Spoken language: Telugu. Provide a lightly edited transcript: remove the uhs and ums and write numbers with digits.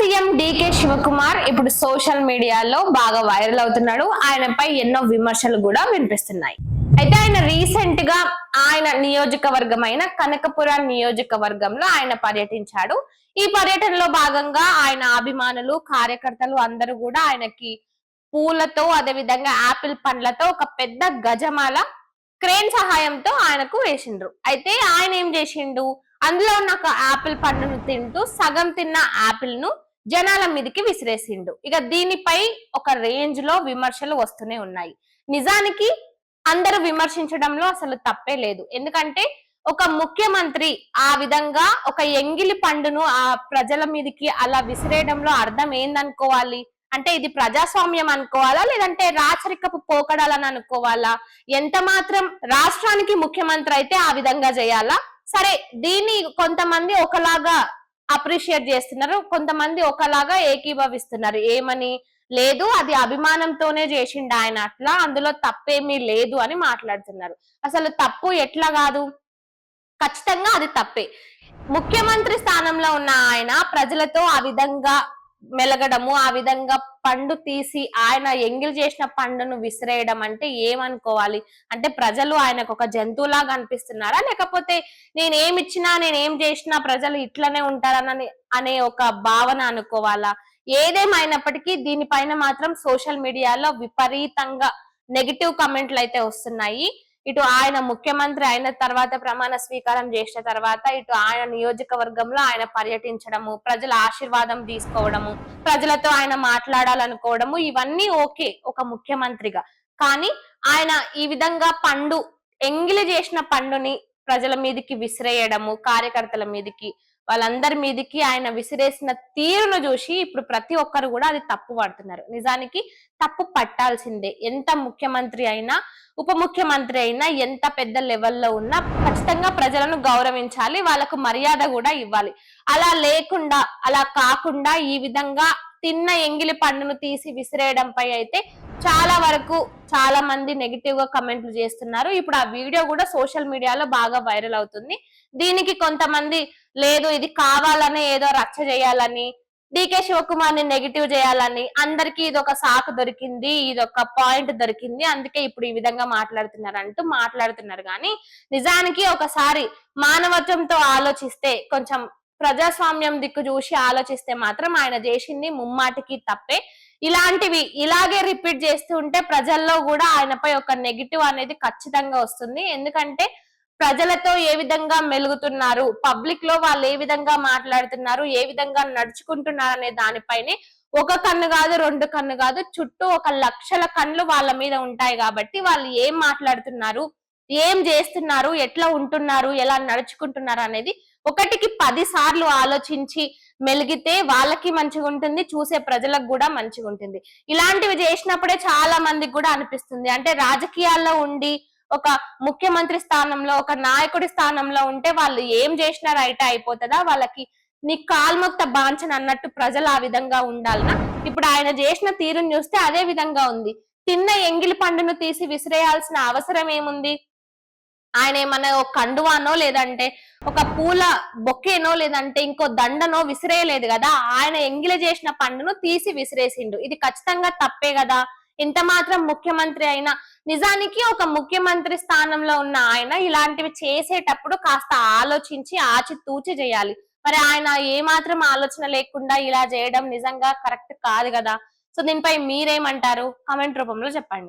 సీఎం డికే శివకుమార్ ఇప్పుడు సోషల్ మీడియాలో బాగా వైరల్ అవుతున్నాడు. ఆయనపై ఎన్నో విమర్శలు కూడా వినిపిస్తున్నాయి. అయితే ఆయన రీసెంట్ గా ఆయన నియోజకవర్గమైన కనకపురం నియోజకవర్గంలో ఆయన పర్యటించాడు. ఈ పర్యటనలో భాగంగా ఆయన అభిమానులు, కార్యకర్తలు అందరూ కూడా ఆయనకి పూలతో, అదే విధంగా ఆపిల్ పండ్లతో ఒక పెద్ద గజమాల క్రేన్ సహాయంతో ఆయనకు వేసిండ్రు. అయితే ఆయన ఏం చేసిండు, అందులో ఉన్న ఒక ఆపిల్ పండును తింటూ సగం తిన్న ఆపిల్ ను జనాల మీదకి విసిరేసిండు. ఇక దీనిపై ఒక రేంజ్ లో విమర్శలు వస్తూనే ఉన్నాయి. నిజానికి అందరూ విమర్శించడంలో అసలు తప్పే లేదు. ఎందుకంటే ఒక ముఖ్యమంత్రి ఆ విధంగా ఒక ఎంగిలి పండును ఆ ప్రజల మీదకి అలా విసిరేయడంలో అర్థం ఏందనుకోవాలి? అంటే ఇది ప్రజాస్వామ్యం అనుకోవాలా, లేదంటే రాచరికపు పోకడాలని అనుకోవాలా? ఎంత మాత్రం రాష్ట్రానికి ముఖ్యమంత్రి అయితే ఆ విధంగా చేయాలా? సరే, దీన్ని కొంతమంది ఒకలాగా అప్రిషియేట్ చేస్తున్నారు, కొంతమంది ఒకలాగా ఏకీభవిస్తున్నారు. ఏమని? లేదు, అది అభిమానంతోనే చేసిండు ఆయన, అట్లా అందులో తప్పేమీ లేదు అని మాట్లాడుతున్నారు. అసలు తప్పు ఎట్లా కాదు? ఖచ్చితంగా అది తప్పే. ముఖ్యమంత్రి స్థానంలో ఉన్న ఆయన ప్రజలతో ఆ విధంగా మెలగడము, ఆ విధంగా పండు తీసి ఆయన ఎంగిల్ చేసిన పండును విసిరేయడం అంటే ఏమనుకోవాలి? అంటే ప్రజలు ఆయనకు ఒక జంతువులాగా అనిపిస్తున్నారా, లేకపోతే నేనేమిచ్చినా నేనేం చేసినా ప్రజలు ఇట్లనే ఉంటారని అనే ఒక భావన అనుకోవాలా? ఏదేమైనప్పటికీ దీనిపైన మాత్రం సోషల్ మీడియాలో విపరీతంగా నెగిటివ్ కమెంట్లు అయితే వస్తున్నాయి. ఇటు ఆయన ముఖ్యమంత్రి అయిన తర్వాత, ప్రమాణ స్వీకారం చేసిన తర్వాత, ఇటు ఆయన నియోజకవర్గంలో ఆయన పర్యటించడము, ప్రజల ఆశీర్వాదం తీసుకోవడము, ప్రజలతో ఆయన మాట్లాడాలనుకోవడము, ఇవన్నీ ఓకే ఒక ముఖ్యమంత్రిగా. కానీ ఆయన ఈ విధంగా ఎంగిలి చేసిన పండుని ప్రజల మీదకి విసిరేయడము, కార్యకర్తల మీదకి, వాళ్ళందరి మీదకి ఆయన విసిరేసిన తీరును చూసి ఇప్పుడు ప్రతి ఒక్కరు కూడా అది తప్పు పడుతున్నారు. నిజానికి తప్పు పట్టాల్సిందే. ఎంత ముఖ్యమంత్రి అయినా, ఉప ముఖ్యమంత్రి అయినా, ఎంత పెద్ద లెవెల్లో ఉన్నా ఖచ్చితంగా ప్రజలను గౌరవించాలి, వాళ్ళకు మర్యాద కూడా ఇవ్వాలి. అలా కాకుండా ఈ విధంగా తిన్న ఎంగిలి పండును తీసి విసిరేయడంపై అయితే చాలా మంది నెగిటివ్ గా కమెంట్లు చేస్తున్నారు. ఇప్పుడు ఆ వీడియో కూడా సోషల్ మీడియాలో బాగా వైరల్ అవుతుంది. దీనికి కొంతమంది లేదు, ఇది కావాలనే ఏదో రచ్చ చేయాలని, డికే శివకుమార్ ని నెగిటివ్ చేయాలని, అందరికి ఇది ఒక సాకు దొరికింది, ఇది ఒక పాయింట్ దొరికింది, అందుకే ఇప్పుడు ఈ విధంగా మాట్లాడుతున్నారు. కానీ నిజానికి ఒకసారి మానవత్వంతో ఆలోచిస్తే, కొంచెం ప్రజాస్వామ్యం దిక్కు చూసి ఆలోచిస్తే మాత్రం ఆయన చేసింది ముమ్మాటికి తప్పే. ఇలాగే రిపీట్ చేస్తూ ఉంటే ప్రజల్లో కూడా ఆయనపై ఒక నెగిటివ్ అనేది ఖచ్చితంగా వస్తుంది. ఎందుకంటే ప్రజలతో ఏ విధంగా మెలుగుతున్నారు, పబ్లిక్ లో వాళ్ళు ఏ విధంగా మాట్లాడుతున్నారు, ఏ విధంగా నడుచుకుంటున్నారు అనే దానిపైనే ఒక కన్ను కాదు, రెండు కన్ను కాదు, చుట్టూ 1,00,000 కన్నులు వాళ్ళ మీద ఉంటాయి. కాబట్టి వాళ్ళు ఏం మాట్లాడుతున్నారు, ఏం చేస్తున్నారు, ఎట్లా ఉంటున్నారు, ఎలా నడుచుకుంటున్నారు అనేది 1కి 10 సార్లు ఆలోచించి మెలిగితే వాళ్ళకి మంచిగా ఉంటుంది, చూసే ప్రజలకు కూడా మంచిగా ఉంటుంది. ఇలాంటివి చేసినప్పుడే చాలా మందికి కూడా అనిపిస్తుంది, అంటే రాజకీయాల్లో ఉండి ఒక ముఖ్యమంత్రి స్థానంలో, ఒక నాయకుడి స్థానంలో ఉంటే వాళ్ళు ఏం చేసినా రైట్ అయిపోతుందా, వాళ్ళకి నీ కాల్మొక్త బాంచన్ అన్నట్టు ప్రజలు ఆ విధంగా ఉండాలనా? ఇప్పుడు ఆయన చేసిన తీరుని చూస్తే అదే విధంగా ఉంది. తిన్న ఎంగిలి పండును తీసి విసిరేయాల్సిన అవసరం ఏముంది? ఆయన ఏమన్నా ఒక కండువానో, లేదంటే ఒక పూల బొక్కేనో, లేదంటే ఇంకో దండనో విసిరేయలేదు కదా. ఆయన ఎంగిలి చేసిన పండును తీసి విసిరేసిండు. ఇది ఖచ్చితంగా తప్పే కదా. ఎంత మాత్రం ముఖ్యమంత్రి అయినా, నిజానికి ఒక ముఖ్యమంత్రి స్థానంలో ఉన్న ఆయన ఇలాంటివి చేసేటప్పుడు కాస్త ఆలోచించి ఆచితూచి చేయాలి. మరి ఆయన ఏ మాత్రం ఆలోచన లేకుండా ఇలా చేయడం నిజంగా కరెక్ట్ కాదు కదా. సో దీనిపై మీరేమంటారు? కామెంట్ రూపంలో చెప్పండి.